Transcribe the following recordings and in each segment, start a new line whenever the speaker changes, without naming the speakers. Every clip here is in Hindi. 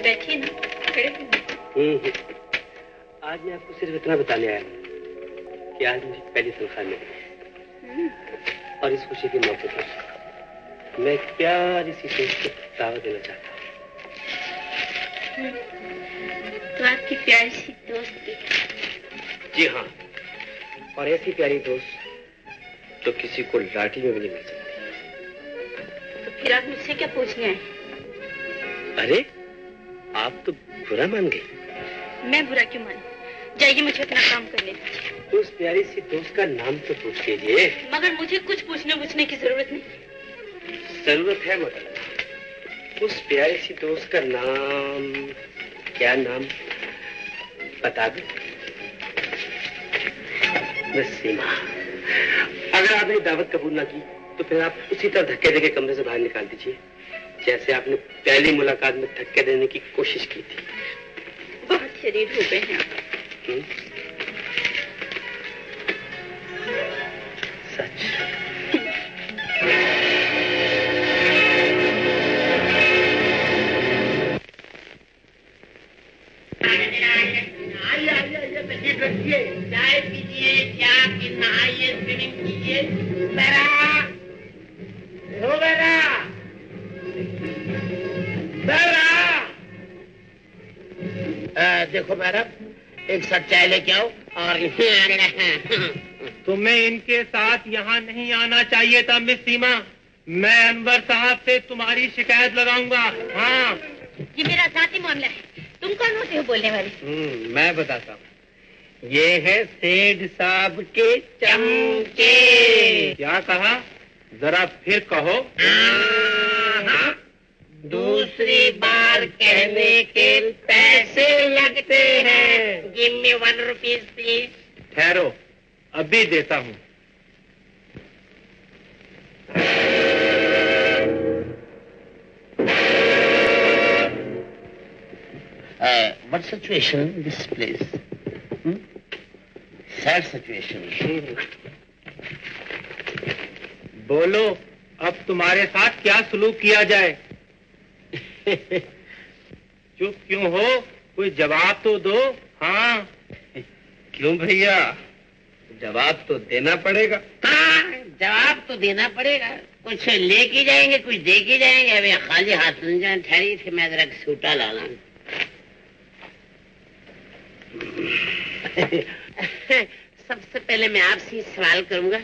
बैठिए ना, खड़े क्यों?
आज मैं आपको सिर्फ इतना बताने आया हूँ कि आज मुझे पहली तनख्वाह मिली और इस खुशी के मौके पर मैं एक प्यारी सी दोस्त को दावत देना चाहता हूँ।
तो आपकी प्यारी सी दोस्त?
जी हाँ, और ऐसी प्यारी दोस्त जो किसी को लाठी में भी नहीं मिल सकती।
तो फिर आप मुझसे क्या पूछने आए?
अरे आप तो बुरा मान गई।
मैं बुरा क्यों मानूं? जाइए, मुझे अपना काम करने दीजिए।
उस प्यारी सी दोस्त का नाम तो पूछ लीजिए।
मगर मुझे कुछ पूछने की जरूरत नहीं।
जरूरत है मगर उस प्यारी सी दोस्त का नाम, क्या नाम बता दो? सीमा। अगर आपने दावत कबूल ना की तो फिर आप उसी तरह धक्के देके कमरे से बाहर निकाल दीजिए जैसे आपने पहली मुलाकात में धक्के देने की कोशिश की थी।
बहुत शरीर हो गए हैं आप।
सच?
चाय पीजिए, क्या नहाइए, स्विमिंग कीजिए। देखो मैडम, एक सट चाय लेके आओ। और
तुम्हें इनके साथ यहाँ नहीं आना चाहिए था मिस सीमा। मैं अनवर साहब से तुम्हारी शिकायत लगाऊंगा। हाँ,
ये मेरा जाती मामला है, तुम कौन होते हो बोलने वाले?
मैं बताता हूँ। ये है सेठ साहब के चमचे।
क्या कहा? जरा फिर कहो।
दूसरी बार कहने के पैसे लगते हैं। Give me 1 rupees please.
ठहरो, अभी देता हूँ।
What situation in this place? Sad situation.
बोलो, अब तुम्हारे साथ क्या सलूक किया जाए? चुप क्यों हो? कोई जवाब तो दो। हाँ।
क्यों भैया, जवाब तो देना पड़ेगा।
हाँ, जवाब तो देना पड़ेगा। कुछ लेके जाएंगे, कुछ दे के जाएंगे। अभी खाली हाथ नहीं जाए। ठहरी थी, मैं जरा सूटा लाना। सबसे पहले मैं आपसे सवाल करूंगा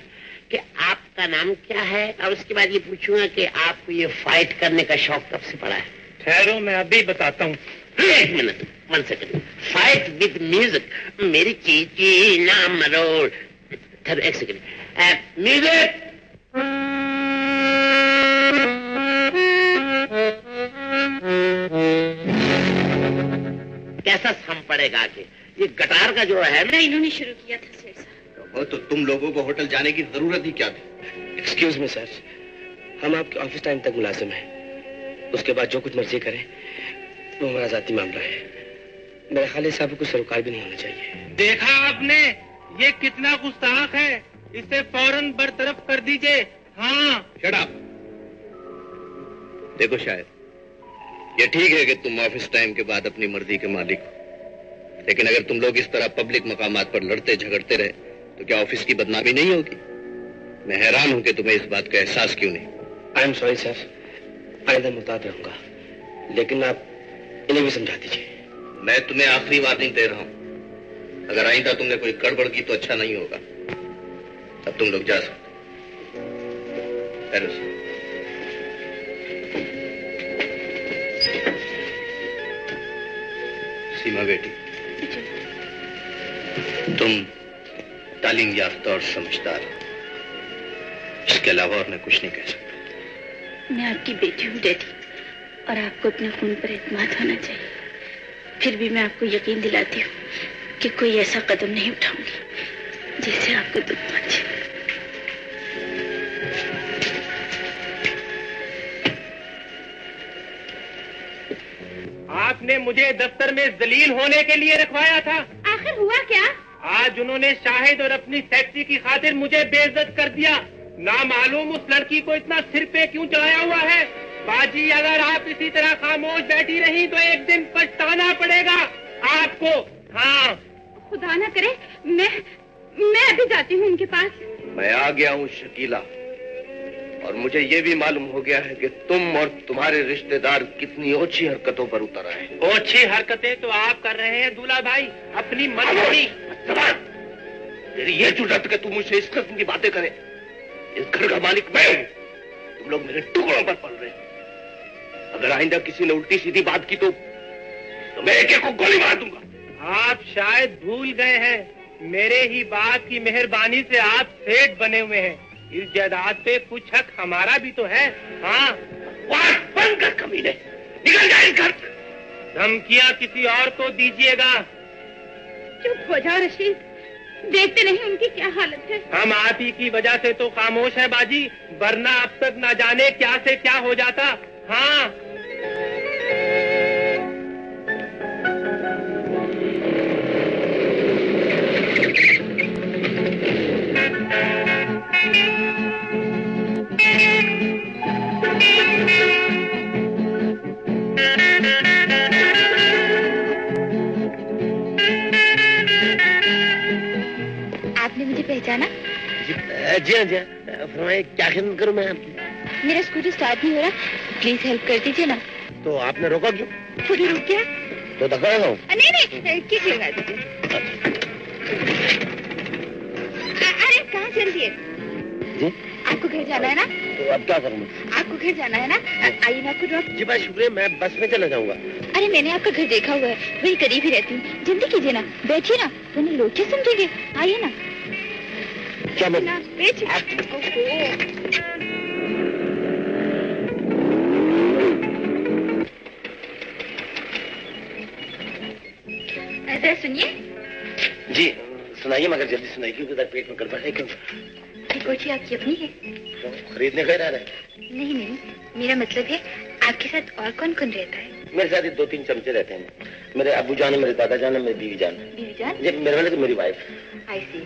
कि आपका नाम क्या है, और उसके बाद ये पूछूंगा कि आपको ये फाइट करने का शौक कब से पड़ा है।
ठहरो, मैं अभी बताता हूँ।
1 minute, 1 second. Fight with music, मेरी चीची नाम रोड। 1 सेकंड। म्यूजिक। कैसा सम पड़ेगा आके? ये गटार का जो है ना,
इन्होंने शुरू किया था सेठ साहब।
वो तो तुम लोगों को होटल जाने की जरूरत ही क्या थी? एक्सक्यूज मी सर, हम आपके ऑफिस टाइम तक मुलाजिम हैं। उसके बाद जो कुछ मर्जी करें वो हमारा जाती मामला है। मेरे ख्याल साहब को सरोकार भी नहीं होना चाहिए।
देखा आपने, ये कितना गुस्ताख है। इसे फौरन बरतरफ कर दीजिए। हाँ।
Shut up. देखो शायद ये ठीक है कि तुम ऑफिस टाइम के बाद अपनी मर्जी के मालिक हो, लेकिन अगर तुम लोग इस तरह पब्लिक मकामात पर लड़ते झगड़ते रहे तो क्या ऑफिस की बदनामी नहीं होगी? मैं हैरान हूं कि तुम्हें इस बात का एहसास क्यों नहीं।
आई एम सॉरी सर, आइंदा मुताद रहूंगा, लेकिन आप इन्हें भी समझा दीजिए।
मैं तुम्हें आखिरी वार्निंग दे रहा हूं, अगर आइंदा तुमने कोई गड़बड़ की तो अच्छा नहीं होगा। अब तुम लोग जा सकते। सीमा बेटी, तुम तालीम याफ्ता और समझदार हो, इसके अलावा और मैं कुछ नहीं कह सकता।
मैं आपकी बेटी हूँ डैडी, और आपको अपने खून पर एतमाद होना चाहिए। फिर भी मैं आपको यकीन दिलाती हूँ कि कोई ऐसा कदम नहीं उठाऊंगी जिससे आपको दुख पहुंचे।
आपने मुझे दफ्तर में जलील होने के लिए रखवाया था।
आखिर हुआ क्या?
आज उन्होंने शाहिद और अपनी सेक्सी की खातिर मुझे बेइज्जत कर दिया। ना मालूम उस लड़की को इतना सिर पे क्यों चढ़ाया हुआ है। बाजी, अगर आप इसी तरह खामोश बैठी रही तो एक दिन पछताना पड़ेगा आपको। हाँ,
खुदा ना करे, मैं अभी जाती हूँ उनके पास।
मैं आ गया हूँ शकीला, और मुझे ये भी मालूम हो गया है कि तुम और तुम्हारे रिश्तेदार कितनी ओछी हरकतों पर उतर आए।
ओछी हरकतें तो आप कर रहे हैं दूल्हा भाई, अपनी मर्जी।
तेरी ये जुर्रत कि तू मुझसे इस किस्म की बातें करे। इस घर का मालिक मैं हूँ, तुम लोग मेरे टुकड़ों पर पल रहे हैं। अगर आइंदा किसी ने उल्टी सीधी बात की तो मैं एक को गोली मार दूंगा।
आप शायद भूल गए हैं, मेरे ही बाप की मेहरबानी से आप सेठ बने हुए हैं। इस जायदाद पे कुछ हक हमारा भी तो है। हाँ,
बात बंद कर कमीने, निकल जाए घर।
धमकियां किसी और को दीजिएगा।
चुप हो जाओ रशीद, देखते नहीं उनकी क्या हालत है।
हम आप ही की वजह से तो खामोश है बाजी, वरना अब तक ना जाने क्या से क्या हो जाता। हाँ,
आपने मुझे पहचाना?
जी हाँ, फरमाइए, क्या खिदमत करूँ मैं आपकी?
मेरा स्कूटर स्टार्ट नहीं हो रहा, प्लीज हेल्प कर दीजिए ना।
तो आपने रोका क्यों?
खुद ही रुक गया।
तो धक्का लगाऊं?
नहीं, किसी लगा दीजिए। अरे कहाँ चल दिए?
जी?
आपको घर जाना है ना?
तो अब क्या करूँ?
आपको घर जाना है ना? आइए मैं आपको ड्रॉप।
जी भाई शुक्रिया, मैं बस में चला जाऊंगा।
अरे मैंने आपका घर देखा हुआ है, वही करीब ही रहती हूँ। जल्दी कीजिए ना, बैठिए ना, वरना लोग क्या समझेंगे। आइए ना।
क्या मैं
बैठिए। ऐसा सुनिए।
जी सुनाइए, मगर जल्दी सुनाइए क्योंकि पेट में गड़बड़ है। क्यों?
कोठी आपकी अपनी है?
खरीदने गए रहा है?
नहीं, मेरा मतलब है आपके साथ और कौन कौन रहता है?
मेरे साथ 2-3 चमचे रहते हैं। मेरे अबू जान है, मेरे दादा जान है, मेरी बीवी जान है।
बीवी जान?
जी, मेरे वाले तो मेरी वाइफ।
आई सी।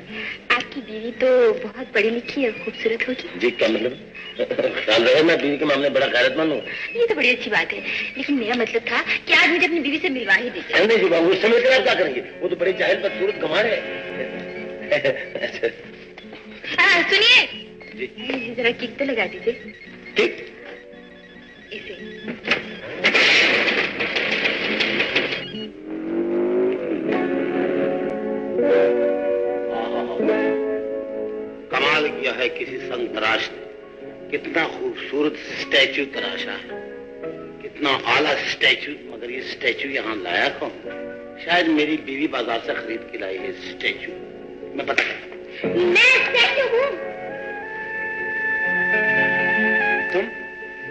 आपकी बीवी तो बहुत पढ़ी लिखी और खूबसूरत होगी।
जी, क्या मतलब? ख्याल रहे, मैं बीवी के मामले में बड़ा गैरतमंद हूँ।
ये तो बड़ी अच्छी बात है, लेकिन मेरा मतलब था कि आज मुझे अपनी बीवी से मिलवा ही दीजिए।
नहीं जी बाबू, उस समय कर आप क्या करेंगे? वो तो बड़ी जाहिल बदसूरत गंवार है।
सुनिए
जी,
जरा किक तो लगा दीजिए।
ठीक।
इसे
कमाल किया है किसी संत तराश ने। कितना खूबसूरत स्टैचू तराशा है, कितना आला स्टैचू। मगर ये स्टैचू यहाँ लाया कौन? शायद मेरी बीवी बाजार से खरीद के लाई है स्टैचू। मैं पता करता हूँ।
मैं स्टैचू हूँ।
तुम?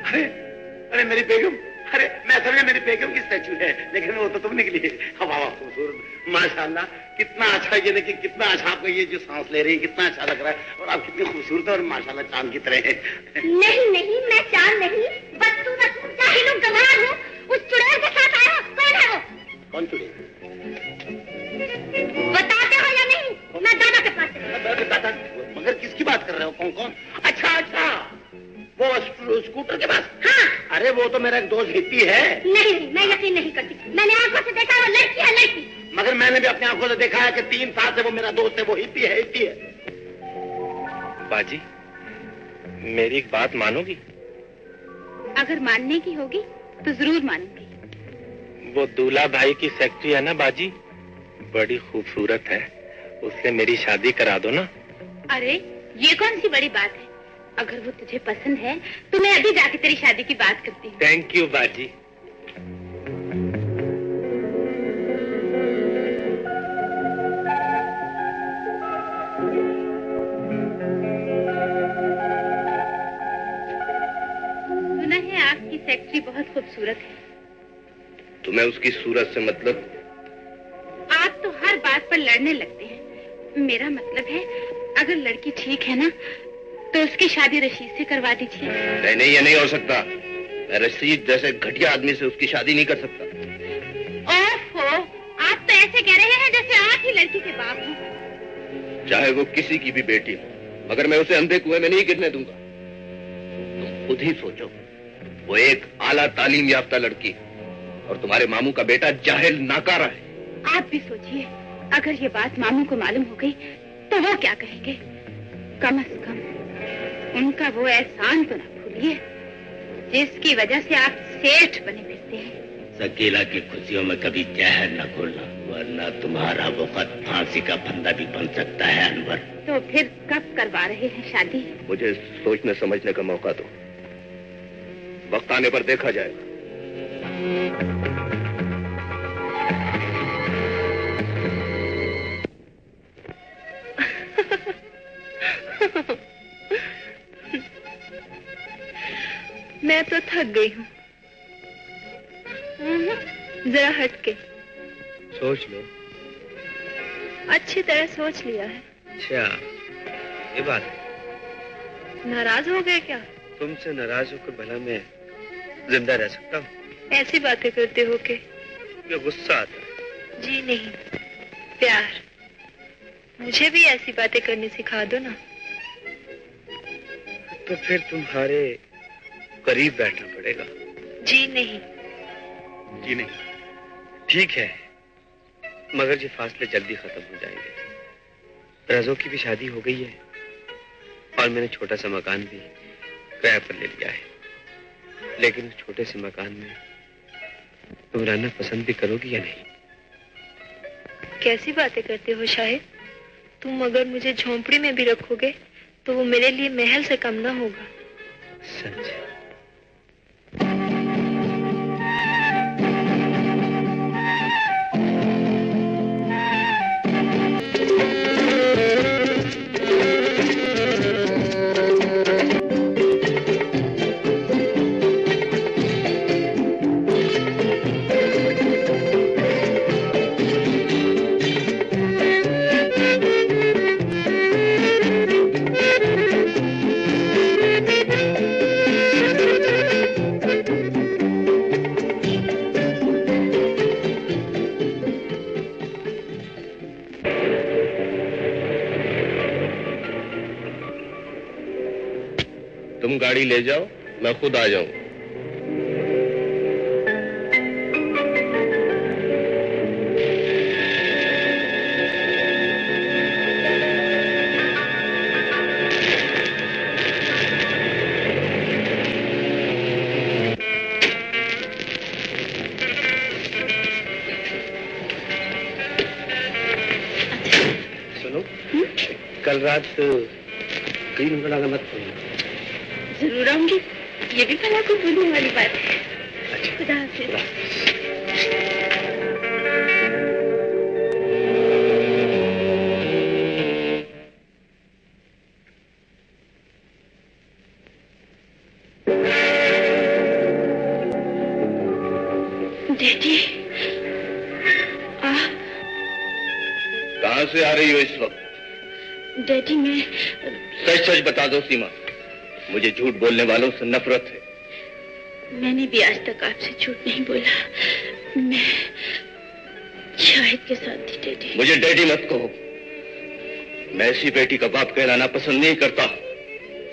अरे मेरी बेगम, अरे मैं समझा मेरी बेगम की स्टैचू है, लेकिन वो तो तुम निकली है। वाह खूबसूरत, माशाल्लाह, कितना अच्छा ये देखिए, कितना अच्छा आपको ये जो सांस ले रही है, कितना अच्छा लग रहा है। और आप कितनी खूबसूरत है और माशाल्लाह चांद की तरह है।
नहीं, मैं चांद नहीं, बदसूरत हूँ, जाहिल हूँ, गंवार हूँ। उस चुड़ैल के साथ आया, कौन है वो?
कौन चुड़ैल?
बताते हो या नहीं? मैं दादा के पास
दादा? मगर किसकी बात कर रहे हो? कौन? अच्छा, वो स्कूटर के पास?
हाँ।
अरे वो तो मेरा एक दोस्त हिप्पी है।
नहीं, मैं यकीन नहीं करती। मैंने आंखों से देखा, वो लड़की है, लड़की।
मगर मैंने भी अपनी आंखों से देखा है कि 3 साल से वो मेरा दोस्त है, वो हिप्पी है।
बाजी, मेरी एक बात मानोगी?
अगर मानने की होगी तो जरूर मानूंगी।
वो दूल्हा भाई की सेक्रेटरी है ना बाजी, बड़ी खूबसूरत है, उससे मेरी शादी करा दो ना।
अरे ये कौन सी बड़ी बात है? अगर वो तुझे पसंद है तो मैं अभी जाके तेरी शादी की बात करती हूँ।
थैंक यू बाजी।
सुना है आपकी सेक्रेटरी बहुत खूबसूरत है।
तुम्हें उसकी सूरत से मतलब?
आप तो हर बात पर लड़ने लगते हैं। मेरा मतलब है अगर लड़की ठीक है ना तो उसकी शादी रशीद से करवा दीजिए।
नहीं, ये नहीं हो सकता। मैं रशीद जैसे घटिया आदमी से उसकी शादी नहीं कर सकता।
ओफो, आप तो ऐसे कह रहे हैं जैसे आप ही लड़की के बाप हो।
चाहे वो किसी की भी बेटी हो, मगर मैं उसे अंधे कुएं में नहीं गिरने दूंगा। तुम खुद ही सोचो, वो एक आला तालीम याफ्ता लड़की और तुम्हारे मामू का बेटा जाहिल नाकारा है।
आप भी सोचिए, अगर ये बात मामू को मालूम हो गई तो वो क्या कहेंगे? कम से कम उनका वो एहसान तो ना भूलिए जिसकी वजह से आप सेठ बने फिरते हैं।
शकीला की खुशियों में कभी जहर न घोलना, वरना तुम्हारा वक्त फांसी का फंदा भी बन सकता है अनवर।
तो फिर कब करवा रहे हैं शादी?
मुझे सोचने समझने का मौका दो, वक्त आने पर देखा जाएगा।
मैं तो थक गई हूँ, जरा हट के
सोच लो।
अच्छी तरह सोच लिया है।
अच्छा, ये बात।
नाराज हो गए क्या?
तुमसे नाराज होकर भला मैं जिंदा रह सकता हूँ?
ऐसी बातें करते हो के
मुझे गुस्सा आता है।
जी नहीं, प्यार। मुझे भी ऐसी बातें करनी सिखा दो ना।
तो फिर तुम्हारे करीब बैठना पड़ेगा।
जी नहीं।
जी नहीं, ठीक है, मगर ये फासले जल्दी खत्म हो जाएंगे। रज़ो की भी शादी हो गई है और मैंने छोटा सा मकान भी किराए पर ले लिया है। लेकिन उस छोटे से मकान में तुम रहना पसंद भी करोगी या नहीं?
कैसी बातें करते हो शाहिद? तुम अगर मुझे झोंपड़ी में भी रखोगे तो वो मेरे लिए महल से कम ना होगा।
सच?
तुम गाड़ी ले जाओ, मैं खुद आ जाऊं।
सुनो, कल रात कहीं नंबर लगा मत खोलना।
जरूर आऊंगी, ये भी भला कोई भूलने वाली बात है।
अच्छा,
खुदा हाफिज। डैडी,
कहां से आ रही हो इस वक्त?
डैडी मैं
सच सच बता दो सीमा, मुझे झूठ बोलने वालों से नफरत है।
मैंने भी आज तक आपसे झूठ नहीं बोला। मैं शाहिद के साथ थी डैडी।
मुझे डैडी मत कहो। मैं ऐसी बेटी का बाप कहलाना पसंद नहीं करता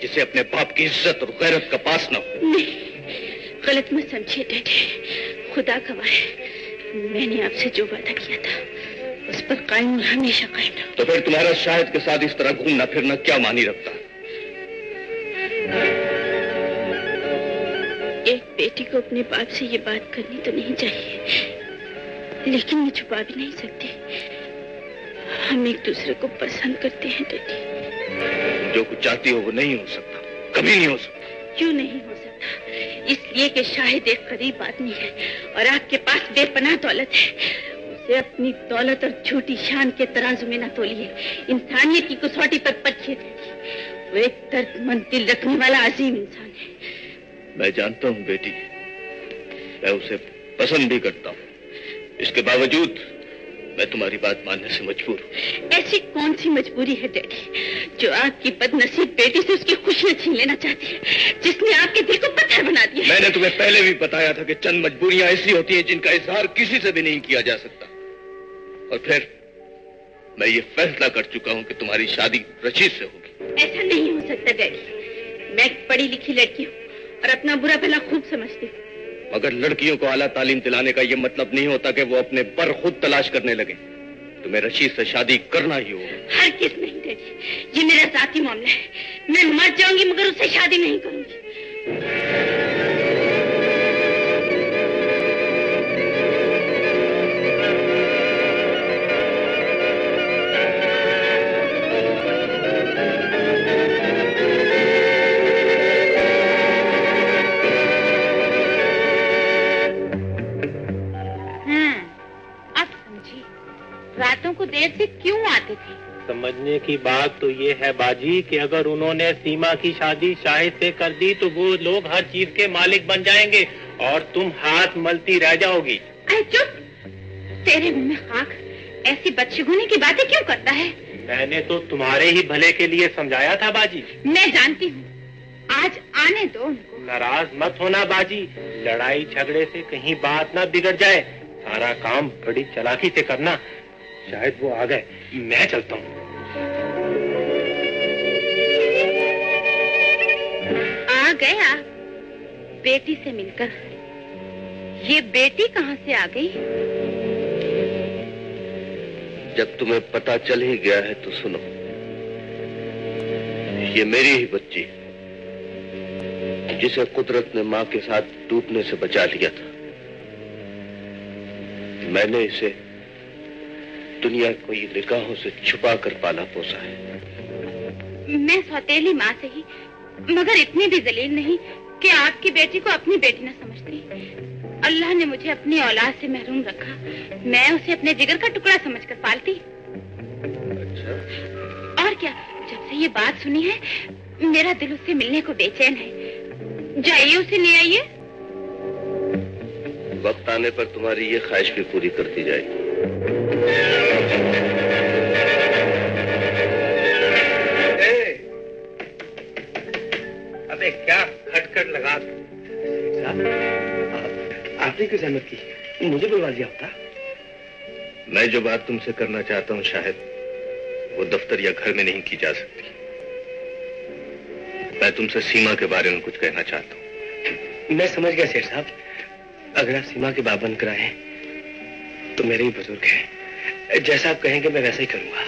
जिसे अपने बाप की इज्जत और गैरत का पास न हो।
नहीं, गलत मत समझिए डैडी, खुदा गवाह है, मैंने आपसे जो वादा किया था उस पर कायम और हमेशा कायम रहो।
तो फिर तुम्हारा शाहिद के साथ इस तरह घूमना फिरना क्या मानी रखता?
एक बेटी को अपने बाप से ये बात करनी तो नहीं चाहिए, लेकिन मैं छुपा भी नहीं सकती। हम एक दूसरे को पसंद करते हैं डैडी।
जो कुछ चाहती हो वो नहीं हो सकता, कभी नहीं हो सकता।
क्यों नहीं हो सकता? इसलिए कि शाहिद एक गरीब आदमी है और आपके पास बेपनाह दौलत है। उसे अपनी दौलत और झूठी शान के तराजू में न तोलिए, इंसानियत की कसौटी पर परखिए डैडी। वो एक दर्दमंद दिल रखने वाला अजीम इंसान है।
मैं जानता हूँ बेटी, मैं उसे पसंद भी करता हूँ, इसके बावजूद मैं तुम्हारी बात मानने से मजबूर हूँ।
ऐसी कौन सी मजबूरी है डैडी जो आपकी बदनसीब बेटी से उसकी खुशियां छीन लेना चाहती है, जिसने आपके दिल को पत्थर बना दिया?
मैंने तुम्हें पहले भी बताया था कि चंद मजबूरियां ऐसी होती हैं जिनका इजहार किसी से भी नहीं किया जा सकता। और फिर मैं ये फैसला कर चुका हूँ कि तुम्हारी शादी रशीद से होगी।
ऐसा नहीं हो सकता डैडी, मैं एक पढ़ी लिखी लड़की हूँ और अपना बुरा भला खूब समझती हूँ।
मगर लड़कियों को आला तालीम दिलाने का ये मतलब नहीं होता कि वो अपने पर खुद तलाश करने लगे। तुम्हें रशीद से शादी करना ही होगा।
हर किस नहीं डैडी, ये मेरा जाती मामला है। मैं मर जाऊंगी मगर उससे शादी नहीं करूंगी। रातों को देर से क्यों आते थे?
समझने की बात तो ये है बाजी कि अगर उन्होंने सीमा की शादी शाहिद से कर दी तो वो लोग हर चीज के मालिक बन जाएंगे और तुम हाथ मलती रह जाओगी।
अरे चुप, तेरे मुंह में खाक। ऐसी बदशगुनी की बातें क्यों करता है?
मैंने तो तुम्हारे ही भले के लिए समझाया था बाजी।
मैं जानती हूँ, आज आने दो उनको।
नाराज मत होना बाजी, लड़ाई झगड़े से कहीं बात ना बिगड़ जाए। सारा काम बड़ी चालाकी से करना। शायद वो आ गए, मैं चलता हूँ।
आ गया बेटी से मिलकर। ये बेटी कहाँ से आ गई?
जब तुम्हें पता चल ही गया है तो सुनो, ये मेरी ही बच्ची जिसे कुदरत ने मां के साथ डूबने से बचा लिया था। मैंने इसे दुनिया की निगाहों से छुपा कर पाला पोसा है।
मैं सौतेली माँ से ही, मगर इतनी भी जलील नहीं कि आपकी बेटी को अपनी बेटी न समझती। अल्लाह ने मुझे अपनी औलाद से महरूम रखा। मैं उसे अपने जिगर का टुकड़ा समझकर पालती।
अच्छा।
और क्या, जब से ये बात सुनी है मेरा दिल उससे मिलने को बेचैन है। जाइए उसे ले आइए।
वक्त आने पर तुम्हारी ये ख्वाहिश भी पूरी करती जाएगी।
अबे क्या खटखट लगा।
आपने क्यों जहमत की? मुझे बुलवा लिया होता।
मैं जो बात तुमसे करना चाहता हूँ शायद वो दफ्तर या घर में नहीं की जा सकती। मैं तुमसे सीमा के बारे में कुछ कहना चाहता हूँ।
मैं समझ गया सेठ साहब, अगर आप सीमा के बाप बनकर आए तो मेरे ही बुजुर्ग हैं। जैसा आप कहेंगे मैं वैसा ही करूंगा।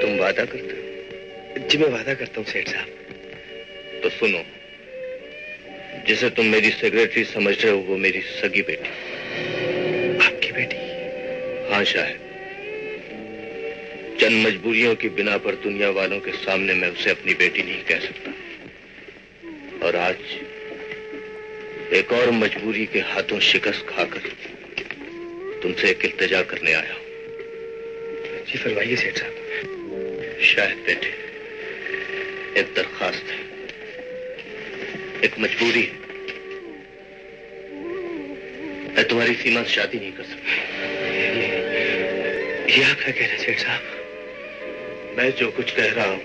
तुम वादा करते हो?
जी मैं वादा करता हूँ सेठ साहब।
तो सुनो, जिसे तुम मेरी सेक्रेटरी समझ रहे हो वो मेरी सगी बेटी।
आपकी बेटी?
हाँ शायद। चंद मजबूरियों की बिना पर दुनिया वालों के सामने मैं उसे अपनी बेटी नहीं कह सकता। और आज एक और मजबूरी के हाथों शिकस्त खाकर तुमसे एक इल्तिजा करने आया हूं।
जी फरमाइए सेठ साहब।
शायद बेटे, एक दरखास्त है, एक मजबूरी है। मैं तुम्हारी सीमा से शादी नहीं कर सकता।
ये आप क्या कह रहे हैं सेठ साहब?
मैं जो कुछ कह रहा हूं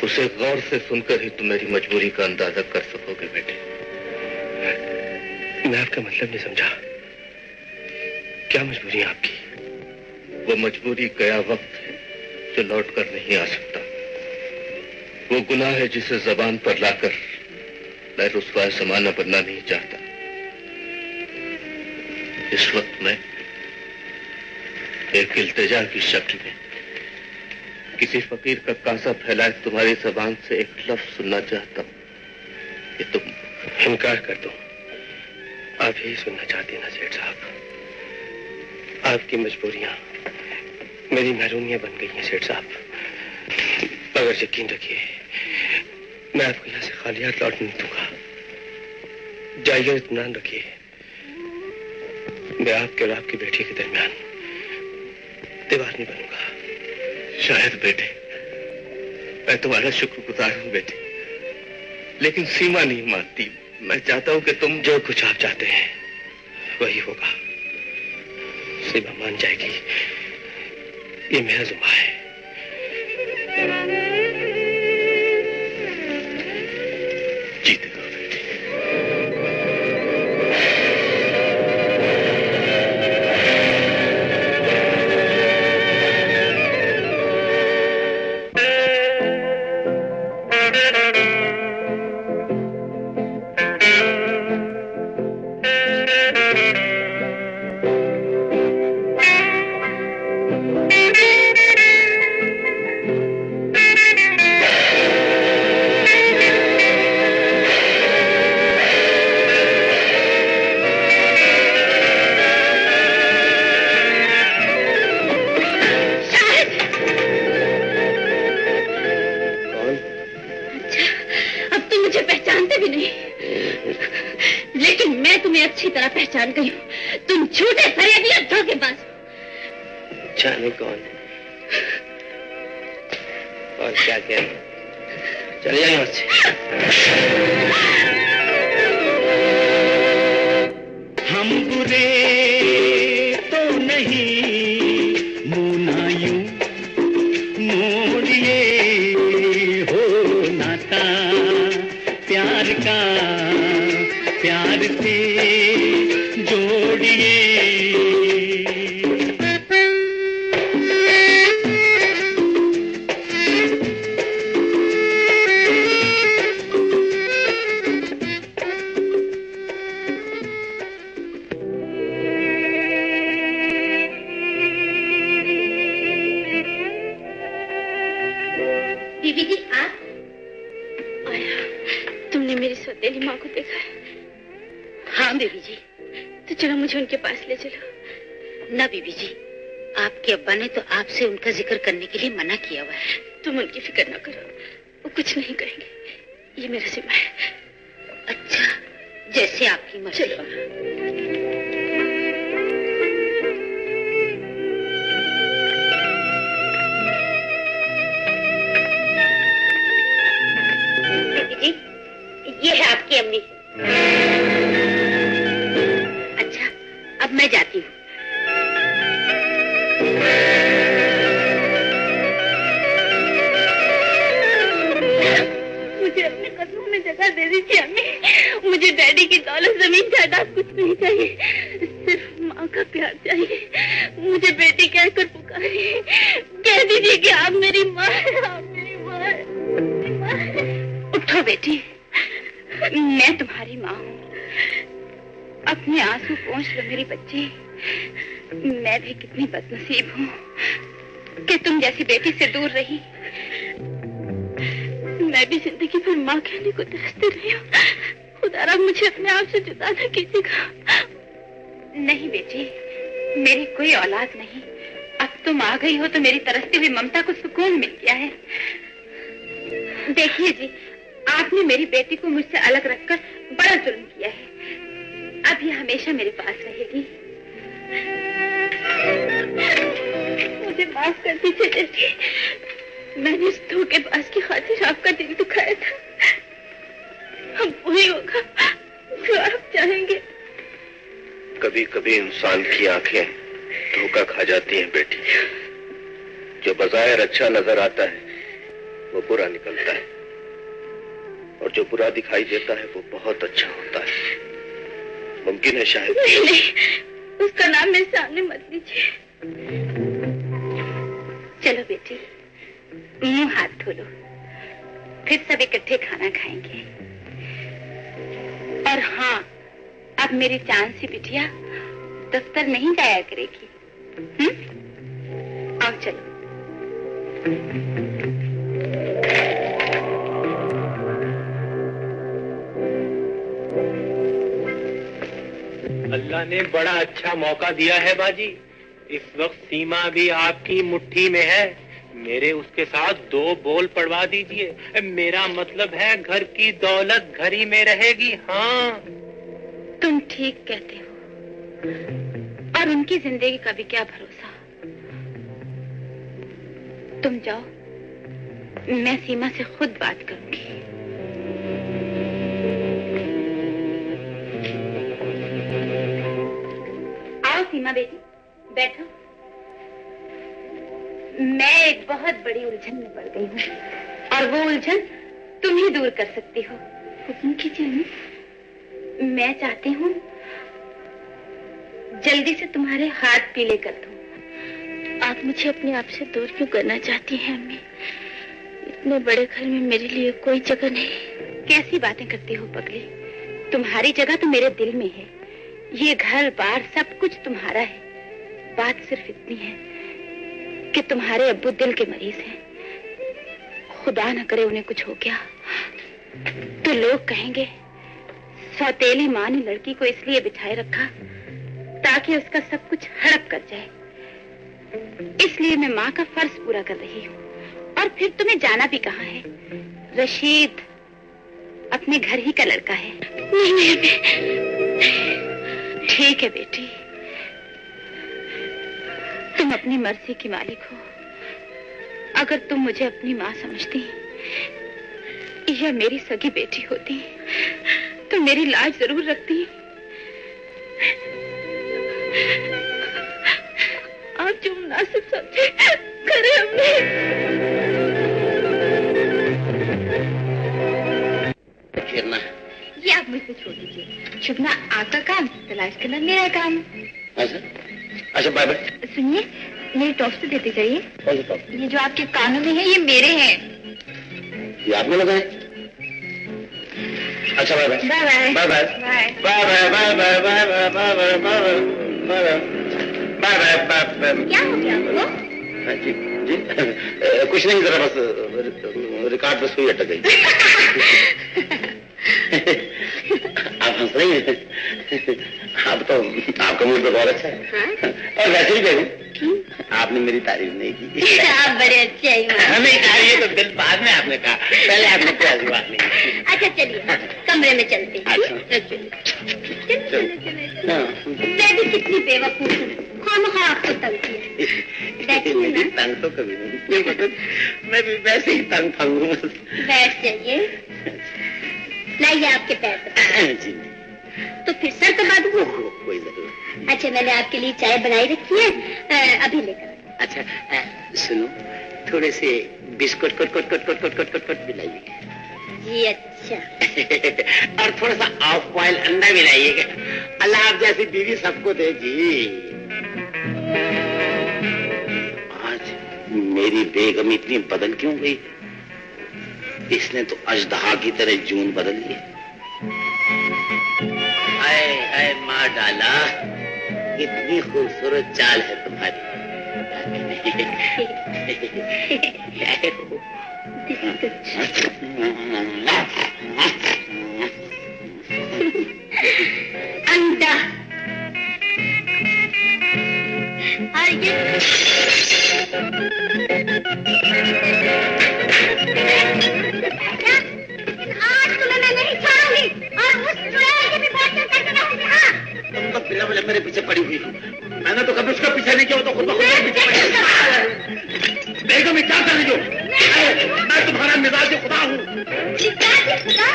उसे गौर से सुनकर ही तुम मेरी मजबूरी का अंदाजा कर सकोगे बेटे।
मैं आपका मतलब नहीं समझा। क्या मजबूरी है आपकी?
वो मजबूरी गया वक्त है जो लौट कर नहीं आ सकता। वो गुनाह है जिसे जबान पर लाकर मैं रुस्वा समाना बनना नहीं चाहता। इस वक्त मैं एक इल्तिजा की शक्ल में किसी फकीर का कांसा फैलाए तुम्हारी जबान से एक लफ्ज सुनना चाहता हूं कि तुम
इनकार कर दो। आप यही सुनना चाहते हैं ना सेठ साहब? आपकी मजबूरियां मेरी महरूमियां बन गई हैं सेठ साहब। मगर यकीन रखिए मैं आपको यहाँ से खाली हाथ लौट नहीं दूंगा। जाइए, इत्मीनान रखिए। मैं आपके और आपकी बेटी के दरमियान दीवार नहीं बनूंगा।
शायद बेटे, मैं तुम्हारा शुक्रगुजार हूं बेटे, लेकिन सीमा नहीं मानती। मैं चाहता हूं कि तुम
जो कुछ आप चाहते हैं वही होगा। सीमा मान जाएगी, ये मेरा जुम्मा है।
जीते रहो बेटे।
अच्छी तरह पहचान गई हूँ। तुम झूठे फरेबी और धोखेबाज।
जाने कौन है और क्या कह रहे? चले जाए यहाँ से।
हम बुरे तो नहीं, मुँह ना यूं मोड़िए, हो नाता प्यार का प्यार से जोड़िए।
बीबी जी आप आया, तुमने मेरी सौतेली माँ को देखा है? हाँ बीबी जी। तो चलो मुझे उनके पास ले चलो। ना बीबी जी, आपके अब्बा ने तो आपसे उनका जिक्र करने के लिए मना किया हुआ है। तुम उनकी फिक्र ना करो, वो कुछ नहीं कहेंगे, ये मेरा जिम्मा है। अच्छा, जैसे आपकी मर्जी। बीबी जी, ये है आपकी अम्मी। अच्छा, अब मैं जाती हूँ। मुझे अपने कदमों में जगह दे दीजिए अम्मी। मुझे डैडी की दौलत जमीन जायदाद कुछ नहीं चाहिए, सिर्फ माँ का प्यार चाहिए। मुझे बेटी कहकर पुकारिए, कह दीजिए कि आप मेरी माँ हैं, आप मेरी माँ हैं। उठो बेटी, मैं तुम्हारी माँ हूँ। अपने आंसू पोंछ लो मेरी बच्ची। मैं भी कितनी बदनसीब हूँ कि तुम जैसी बेटी से दूर रही। मैं भी जिंदगी भर माँ कहने को तरसती रही हूँ। खुदा मुझे अपने आप से जुदा न कीजिएगा। नहीं बेटी, मेरी कोई औलाद नहीं। अब तुम आ गई हो तो मेरी तरसती हुई ममता को सुकून मिल गया है। देखिए जी, आपने मेरी बेटी को मुझसे अलग रखकर बड़ा जुल्म किया है। अब ये हमेशा मेरे पास रहेगी। मुझे माफ कर दीजिए बेटी, मैंने इस धोखेबाज की खातिर आपका दिल दुखाया था। अब वही होगा जो आप चाहेंगे।
कभी कभी इंसान की आंखें धोखा खा जाती हैं बेटी। जो बज़ाहिर अच्छा नजर आता है वो बुरा निकलता है, और जो बुरा दिखाई देता है वो बहुत अच्छा होता है। मुमकिन है शायद।
नहीं, नहीं, उसका नाम मेरे सामने मत लीजिए। चलो बेटी, मुंह हाथ धो लो, फिर सब इकट्ठे खाना खाएंगे। और हाँ, अब मेरी चांद सी बिटिया दफ्तर नहीं जाया करेगी। आओ चलो।
अल्लाह ने बड़ा अच्छा मौका दिया है बाजी। इस वक्त सीमा भी आपकी मुट्ठी में है। मेरे उसके साथ 2 बोल पड़वा दीजिए। मेरा मतलब है घर की दौलत घर ही में रहेगी। हाँ,
तुम ठीक कहते हो, और उनकी जिंदगी का भी क्या भरोसा। तुम जाओ, मैं सीमा से खुद बात करूंगी। आओ सीमा बेटी, बैठो। मैं एक बहुत बड़ी उलझन में पड़ गई हूँ, और वो उलझन तुम ही दूर कर सकती हो। हुक्म कीजिए। मैं चाहती हूँ जल्दी से तुम्हारे हाथ पीले कर दूं। आप मुझे अपने आप से दूर क्यों करना चाहती हैं अम्मी? इतने बड़े घर में मेरे लिए कोई जगह नहीं। कैसी बातें करती हो पगली? तुम्हारी जगह तो मेरे दिल में है। ये घर बार सब कुछ तुम्हारा है। बात सिर्फ इतनी है कि तुम्हारे अब्बू दिल के मरीज हैं। खुदा न करे उन्हें कुछ हो गया तो लोग कहेंगे सौतेली माँ ने लड़की को इसलिए बिठाए रखा ताकि उसका सब कुछ हड़प कर जाए। इसलिए मैं माँ का फर्ज पूरा कर रही हूँ। और फिर तुम्हें जाना भी कहाँ है? रशीद अपने घर ही का लड़का है। नहीं, ठीक है बेटी, तुम अपनी मर्जी की मालिक हो। अगर तुम मुझे अपनी माँ समझती या मेरी सगी बेटी होती तो मेरी लाज जरूर रखती। आप जो मुनासिब समझे करे हमने। ये आप मुझसे छोड़ दीजिए। छुपना आपका काम, तलाश करना मेरा काम।
अच्छा बाय बाय।
सुनिए, मेरी टॉप्स तो देते जाइए।
कौन सी टॉप?
ये जो आपके कानों में है ये मेरे हैं।
ये आपने लगाए? अच्छा bye bye.
Bye bye
bye bye
bye
bye bye bye bye bye bye bye bye bye bye bye.
क्या हो गया आपको?
जी जी कुछ नहीं, जरा बस रिकॉर्ड पर सुई अटक गई। आप हंस रही हैं। आप तो आपका मूड तो बहुत अच्छा है। हाँ? और वैसे ही कहूँ आपने मेरी तारीफ नहीं की।
आप बड़े अच्छे हैं।
नहीं कहा, ये तो दिल बाद में आपने कहा, पहले आपने कोई ऐसी बात नहीं की।
अच्छा चलिए कमरे में चलते हैं। मैं भी कितनी बेवकूफ हूँ, खामखा आपको तंग किया।
मेरी तंग तो कभी नहीं, मैं भी वैसे ही तंग फंग हूँ।
बैठ जाइए। लाइए आपके पैर
जी।
तो फिर सर कमा दूँ?
कोई जरूर।
अच्छा मैंने आपके लिए चाय बनाई रखी है, अभी लेकर।
अच्छा सुनो, थोड़े से biscuit cut cut cut cut cut cut cut cut मिलाइए।
जी अच्छा।
और थोड़ा सा ऑफ बॉइल अंडा मिलाइएगा। अल्लाह आप जैसी बीवी सबको दे जी। आज मेरी बेगम इतनी बदल क्यों गई? इसने तो अजदहा की तरह जून बदल ली। हाय हाय मार डाला, इतनी खूबसूरत चाल है तुम्हारी।
अंडा और ये आज तुम्हें मैं नहीं छोड़ूंगी और उस चुड़ैल के भी बहुत करके रहूंगी। हाँ
तुम तो बिना वजह मेरे पीछे पड़ी हुई। मैंने तो कभी उसका पीछे नहीं किया, तो खुद पीछे पड़ी। बेगम क्या कर रही हो? मैं तुम्हारा मिजाज खुदा हूँ।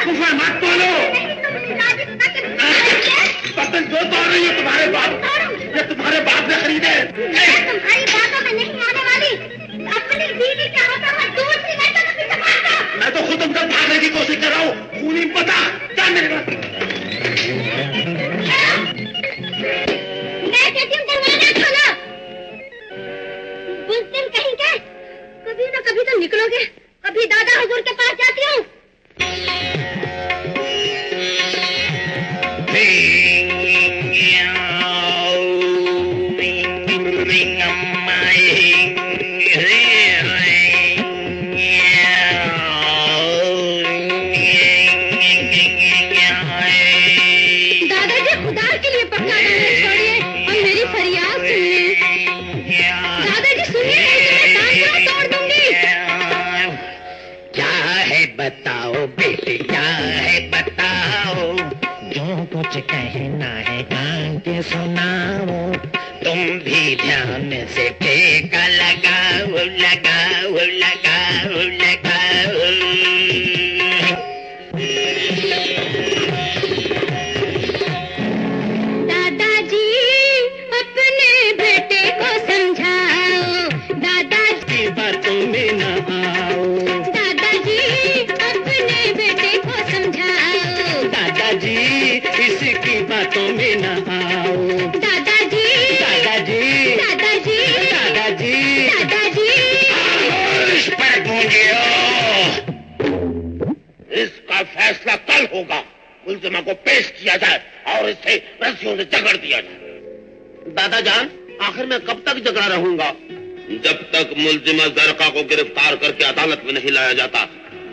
मुझे मत बोलो। बर्तन जो तोड़ रही हो तुम्हारे बाप, ये तुम्हारे बाप ने खरीदे।
तुम्हारी बातों में नहीं आने वाली। अपनी बीवी के होता हुआ दूसरी लड़कों के पीछे भागता।
मैं तो खुद उनका भागने की कोशिश कर रहा हूँ। खूनी पता क्या मेरे पास?
मैं कहती हूँ दरवाजा खोलो। बुज़दिल कहीं के, कभी ना कभी तो निकलोगे। अभी दादा हुजूर के पास जाती हूँ। दादाजी खुदा के लिए पक्का छोड़िए और मेरी फरियाद सुनिए। दादाजी सुनिए, मैं तुम्हें तोड़ दूंगी।
क्या है बताओ बेटे, क्या है बताओ, जो कुछ कहना है कान के सुनाओ। तुम भी ध्यान से टेका लगाओ लगाओ लगाओ लगाओ।
दादाजी अपने बेटे को समझाओ। दादाजी
बातों में न आओ।
दादाजी अपने बेटे को समझाओ।
दादाजी इसकी बातों में न आओ।
दादाजी
दादाजी
दादाजी
दादाजी
दादाजी
इसका फैसला कल होगा। मुल्जिमा को पेश किया जाए और इसे रस्सियों से जकड़ दिया जाए। दादा जान, आखिर मैं कब तक जकड़ा रहूंगा? जब तक मुल्जिमा जरका को गिरफ्तार करके अदालत में नहीं लाया जाता।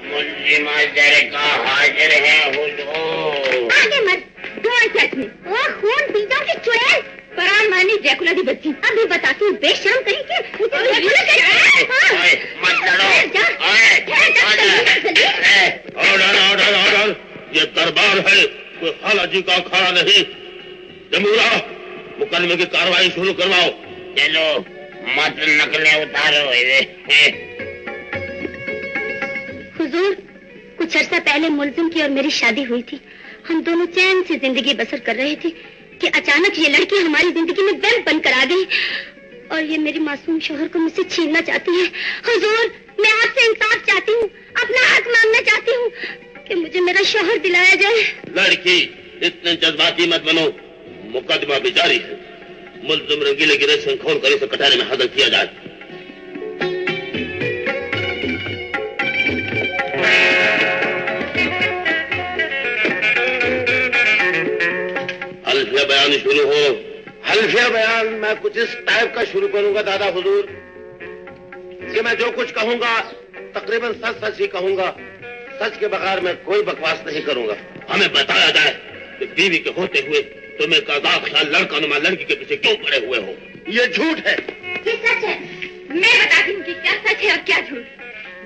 मुल्जिमा जरका हाजिर है हुजूर।
आगे मत, ढोल चटनी और खून पीटों की चुड़ैल, परान मारनी ड्रैकुला की बच्ची। अभी बताती हूँ, बेशर्म कहीं के मुझे ड्रैकुला कहते हैं।
ऑर्डर, ये दरबार है, कोई खाला जी का अखाड़ा नहीं। जमूरा, मुकदमे की कार्रवाई शुरू करवाओ। चलो, मत नकलें उतारो।
हुजूर, कुछ अर्सा पहले मुल्जिम की और मेरी शादी हुई थी। हम दोनों चैन से जिंदगी बसर कर रहे थे कि अचानक ये लड़की हमारी जिंदगी में वैम बनकर आ गई और ये मेरी मासूम शौहर को मुझसे छीनना चाहती है। हुजूर, मैं आपसे इंसाफ चाहती हूँ, अपना हक मांगना चाहती हूँ कि मुझे मेरा शौहर दिलाया जाए।
लड़की, इतने जज्बाती मत बनो, मुकदमा भी जारी है। मुल्जिम रंगीले गिरे से खोल कर इसे कटारे में हाजिर किया जाए। हल्फिया बयान शुरू हो। हल्फिया बयान मैं कुछ इस टाइप का शुरू करूंगा दादा हुजूर कि मैं जो कुछ कहूंगा तकरीबन सच सच ही कहूंगा। सच के बगैर मैं कोई बकवास नहीं करूंगा। हमें बताया जाए कि बीवी के होते हुए तुम एक आजाद ख्याल लड़का नुमा लड़की के पीछे क्यों पड़े हुए हो? ये झूठ है।
ये सच है। मैं बताती हूँ कि क्या सच है और क्या झूठ।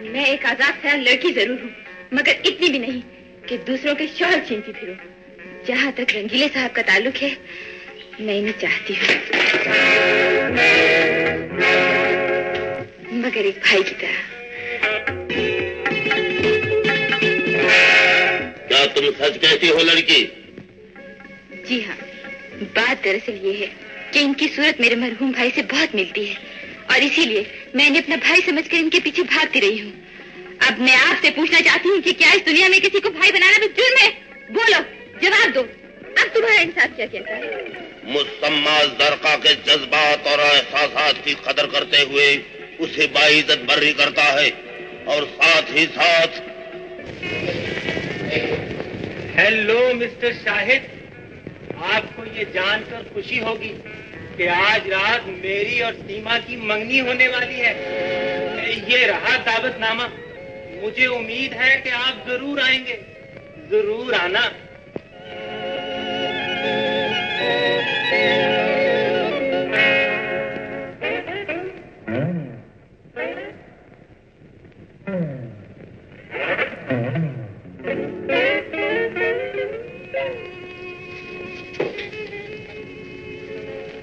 मैं एक आजाद ख्याल लड़की जरूर हूँ, मगर इतनी भी नहीं कि दूसरों के शौहर छीनती फिरूं। जहाँ तक रंगीले साहब का ताल्लुक है, मैं इन्हें चाहती हूँ, मगर एक भाई की तरह।
क्या तुम सच कहती हो लड़की?
जी हाँ, बात दरअसल ये है कि इनकी सूरत मेरे मरहूम भाई से बहुत मिलती है और इसीलिए मैं इन्हें अपना भाई समझकर इनके पीछे भागती रही हूँ। अब मैं आपसे पूछना चाहती हूँ कि क्या इस दुनिया में किसी को भाई बनाना भी जुर्म है? बोलो, जवाब दो। अब तुम्हारा इंसाफ क्या कहता है?
मुसम्मा जरका के जज्बात और एहसासात की कदर करते हुए उसे बाइज्जत बर्री करता है और साथ ही साथ।
हेलो मिस्टर शाहिद, आपको ये जानकर खुशी होगी कि आज रात मेरी और सीमा की मंगनी होने वाली है। ये रहा दावतनामा। मुझे उम्मीद है कि आप जरूर आएंगे। जरूर आना।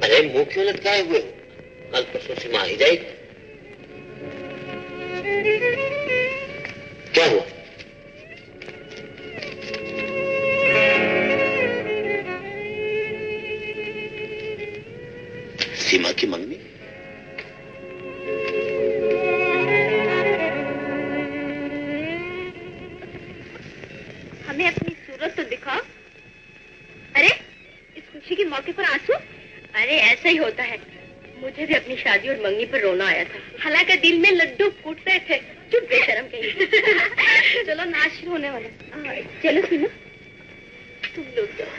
अरे मुंह क्यों लटकाए हुए हो? कल परसों सीमा ही जाएगी। क्या हुआ? सीमा की मंगनी?
हमें अपनी सूरत तो दिखाओ। अरे, इस खुशी के मौके पर आंसू? अरे ऐसा ही होता है। मुझे भी अपनी शादी और मंगनी पर रोना आया था। हालांकि दिल में लड्डू फूट रहे थे। चुप बेशरम कहीं। चलो नाच शुरू होने वाला। चलो सुनो, तुम लोग जाओ,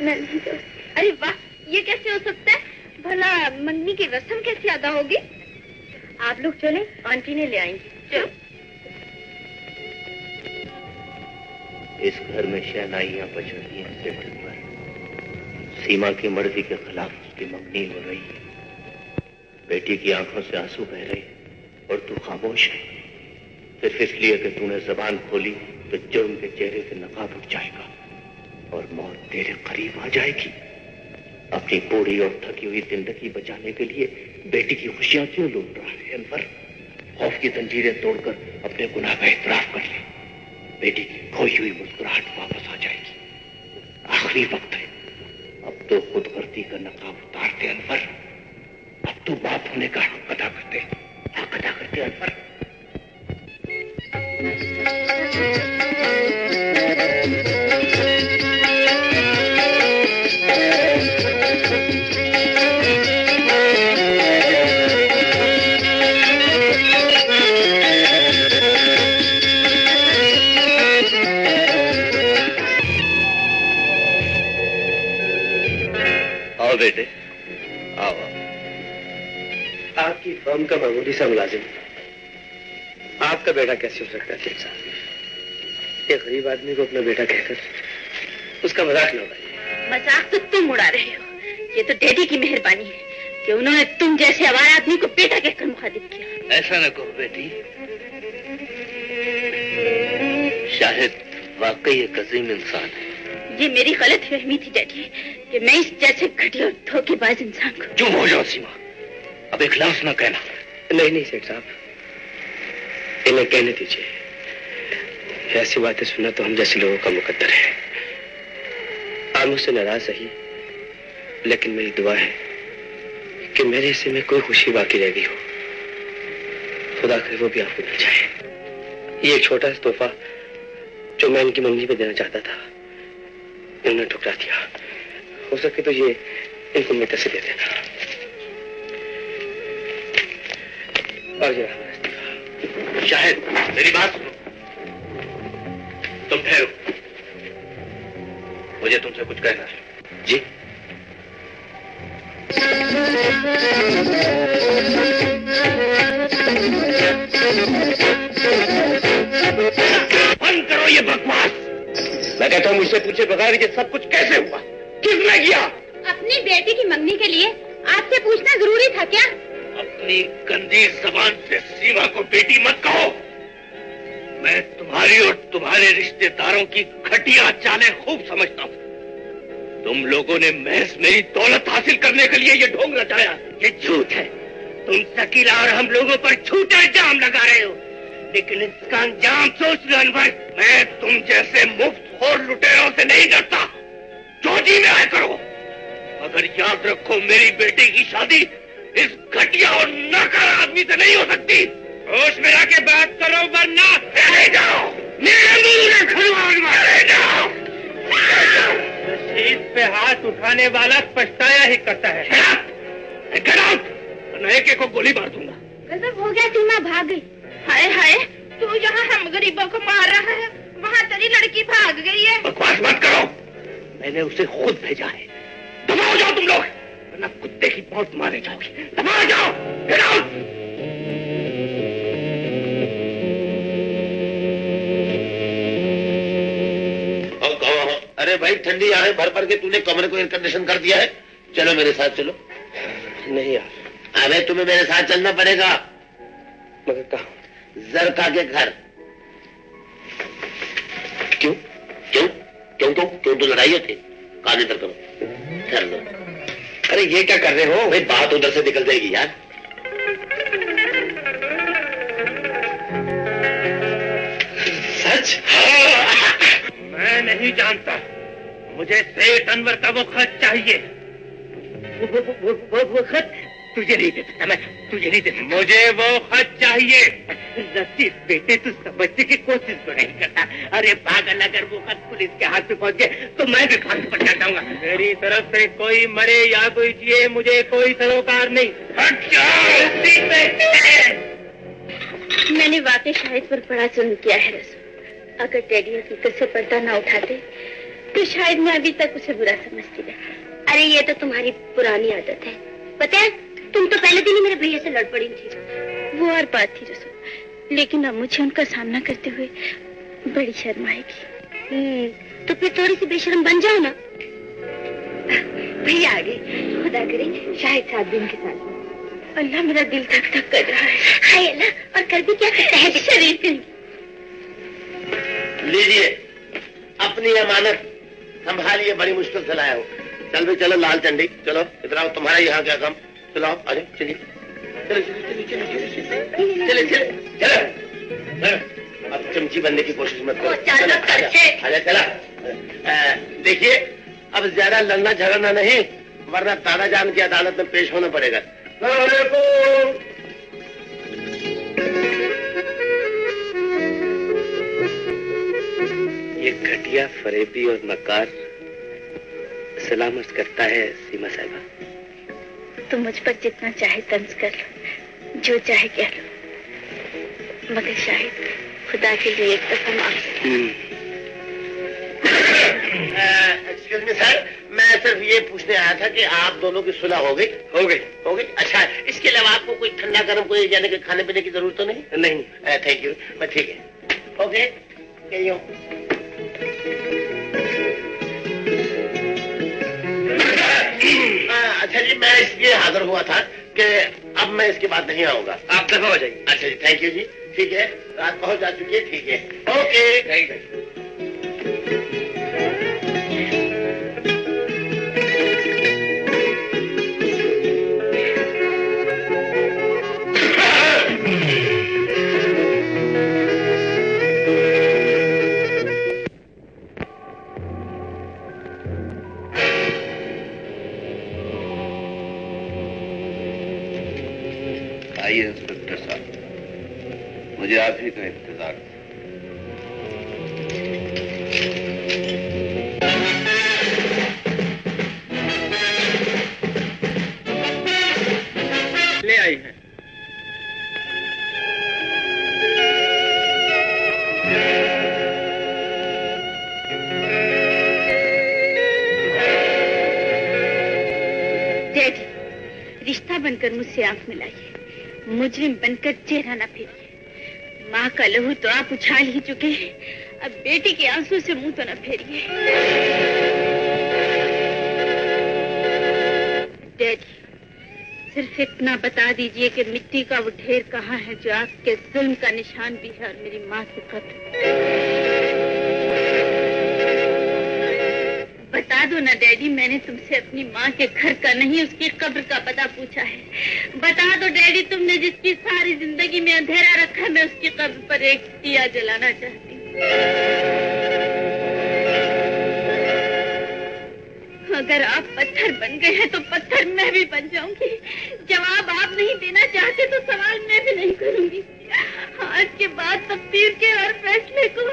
मैं नहीं जाऊँ। अरे वाह, ये कैसे हो सकता है? भला मंगनी की रस्म कैसे अदा होगी? आप लोग चले, आंटी ने ले आएंगी। चलो।
इस घर में शहनाइयां बज रही हैं सिमट पर। सीमा की मर्जी के खिलाफ उसकी मंगनी हो रही है। बेटी की आंखों से आंसू बह रहे हैं और तू खामोश है, सिर्फ इसलिए कि तूने जबान खोली तो जुर्म के चेहरे से नकाब उठ जाएगा और मौत तेरे करीब आ जाएगी। अपनी बूढ़ी और थकी हुई जिंदगी बचाने के लिए बेटी की खुशियां क्यों लूट रहा है अनवर? खौफ की जंजीरें तोड़कर अपने गुनाह का इतराफ कर ले। बेटी की खोई हुई मुस्कुराहट वापस आ जाएगी। आखिरी वक्त है, अब तो खुदगर्दी का नकाब उतारते अनवर। अब तो बाप होने का हक अदा करते, हक अदा करते अनवर। आओ बेटे, आओ।
आपकी फर्म का मामूली सा मुलाजिम आपका बेटा कैसे हो सकता है सेठ साहब? एक गरीब आदमी को अपना बेटा कहकर उसका मजाक न उड़ाइए।
मजाक तो तुम उड़ा रहे हो। ये तो डैडी की मेहरबानी है कि उन्होंने तुम जैसे आवारा आदमी को बेटा कहकर मुखातिब किया।
ऐसा न कहो बेटी, शाहिद वाकई एक अजीम इंसान है।
ये मेरी गलत फहमी थी डैडी कि मैं इस जैसे घटिया और धोखेबाज इंसान को।
चुप हो जाओ सीमा, अब एक लफ्ज न कहना।
नहीं सेठ साहब, इन्हें कहने दीजिए। ऐसी बातें सुनना तो हम जैसे लोगों का मुकद्दर है। आप मुझसे नाराज सही, लेकिन मेरी दुआ है कि मेरे हिस्से में कोई खुशी बाकी रह गई हो, खुदा करे वो भी आपको मिल जाए। ये एक छोटा सा तोहफा जो मैं इनकी मंगनी पे देना चाहता था, इन्होंने ठुकरा दिया। हो सके तो ये इनको मेरे तरफ से दे देना। और जरा
शाहिद मेरी बात सुनो, तुम ठहरो, मुझे तुमसे कुछ कहना है।
जी
बंद करो ये बकवास। मैं कहता हूँ मुझसे पूछे बगैर ये सब कुछ कैसे हुआ, किसने किया?
अपनी बेटी की मंगनी के लिए आपसे पूछना जरूरी था क्या?
अपनी गंदी जबान से सीमा को बेटी मत कहो। मैं तुम्हारी और तुम्हारे रिश्तेदारों की घटिया चालें खूब समझता हूँ। तुम लोगों ने महज मेरी दौलत हासिल करने के लिए ये ढोंग रचाया। ये झूठ है। तुम शकीला और हम लोगों पर झूठा इल्जाम लगा रहे हो, लेकिन इसका अंजाम सोच लो अनवर। मैं तुम जैसे मुफ्तखोर लुटेरों से नहीं डरता। जो जी में आया करो, मगर याद रखो मेरी बेटी की शादी इस घटिया और नाकार आदमी से नहीं हो सकती। होश में आके बात करो वरना चले जाओ। मेरे मुंह में खरवाज मारे जाओ।
रशीद पे हाथ उठाने वाला पछताया ही करता है।
एक को गोली मार दूंगा।
गजब हो गया, सीमा भाग गई।
हाय हाय, तू यहाँ हम गरीबों को मार रहा है, वहाँ तेरी लड़की भाग गई है।
बकवास मत करो, मैंने उसे खुद भेजा है। दबाओ जाओ तुम लोग, वरना कुत्ते की मौत मारे जाओगे। दबाओ जाओ। Get out!
अरे भाई ठंडी आए भर भर के तूने कमरे को एयर कंडीशन कर दिया है। चलो मेरे साथ चलो।
नहीं यार।
अरे तुम्हें मेरे साथ चलना पड़ेगा।
मगर कहाँ?
जरका के घर।
क्यों
क्यों क्यों क्यों क्यों तो लड़ाई होती। कान इधर करो, कर लो।
अरे ये क्या कर रहे हो
भाई? बात उधर से निकल जाएगी यार।
सच?
मैं नहीं जानता, मुझे सेठ अनवर का वो खत चाहिए।
वो खत तुझे नहीं दे सकता, मैं तुझे नहीं दे सकता।
मुझे वो खत चाहिए।
रशीद बेटे तू समझने की कोशिश तो नहीं करता। अरे पागल, अगर वो खत पुलिस के हाथ में पहुंच गए तो मैं भी फांसी पर चढ़ जाऊंगा।
मेरी तरफ से कोई मरे या कोई जिए, मुझे कोई सरोकार नहीं।
हट जाओ।
मैंने वाकई शाहिद पर बड़ा जुल्म किया है रसूल। अगर डैडी हकीकत से पर्दा ना उठाते तो शायद मैं अभी तक उसे बुरा समझती रही।
अरे ये तो तुम्हारी पुरानी आदत है। पता है, तुम तो पहले दिन ही मेरे भैया से लड़ पड़ी थी।
वो और बात थी रसूल, लेकिन अब मुझे उनका सामना करते हुए बड़ी शर्म आएगी।
तो फिर थोड़ी सी बेशर्म बन जाओ ना। भैया आ गए। खुदा करे शाहिद 7 दिन के साथ।
अल्लाह, मेरा दिल धक धक कर रहा है।
हाय अल्लाह, और कर भी क्या सकता है शरीफ।
लीजिए अपनी अमानत संभालिए, बड़ी मुश्किल से लाया हूँ। चल भाई चलो लाल चंडी, चलो इधर आओ। तुम्हारा यहाँ क्या काम? चलो आ जाओ, चलिए चलो चलो चलो। अब चमची बनने की कोशिश मत करो। आजा चला। देखिए अब ज्यादा लड़ना झगड़ना नहीं, वरना दादा जान की अदालत में पेश होना पड़ेगा।
ये घटिया फरेबी और मकार सलामत करता है सीमा साहिबा।
तुम मुझ पर जितना चाहे तंज कर लो, जो चाहे कह लो, मगर शाहिद खुदा के लिए एक दफा माफ।
एक्सक्यूज मी सर, मैं सिर्फ ये पूछने आया था कि आप दोनों की सुलह हो गई? हो गई। अच्छा, इसके अलावा आपको कोई ठंडा गर्म कोई यानी कि खाने पीने की जरूरत तो नहीं? नहीं। थैंक यू, मैं ठीक है। ओके, अच्छा जी, मैं इसलिए हाजिर हुआ था कि अब मैं इसके बाद नहीं आऊंगा। आप दफा हो जाइए। अच्छा जी, थैंक यू जी। ठीक है, रात पहुंच जा चुकी है। ठीक है, ओके।
आइए इंस्पेक्टर साहब, मुझे आप ही का इंतजार था।
ले आई है।
डैडी, रिश्ता बनकर मुझसे आंख मिलाइए, मुजरिम बनकर चेहरा न फेरिए। माँ का लहू तो आप उछाल ही चुके हैं, अब बेटी के आंसू से मुंह तो न फेरिए। डैडी, सिर्फ इतना बता दीजिए कि मिट्टी का वो ढेर कहाँ है जो आपके जुल्म का निशान भी है और मेरी माँ के कत्ल। बता दो ना डैडी, मैंने तुमसे अपनी माँ के घर का नहीं उसकी कब्र का पता पूछा है। बता दो डैडी, तुमने जिसकी सारी जिंदगी में अंधेरा रखा, मैं उसकी कब्र पर एक दिया जलाना चाहती हूँ। अगर आप पत्थर बन गए हैं तो पत्थर मैं भी बन जाऊंगी। जवाब आप नहीं देना चाहते तो सवाल मैं भी नहीं करूंगी। आज के बाद तकदीर के हर फैसले को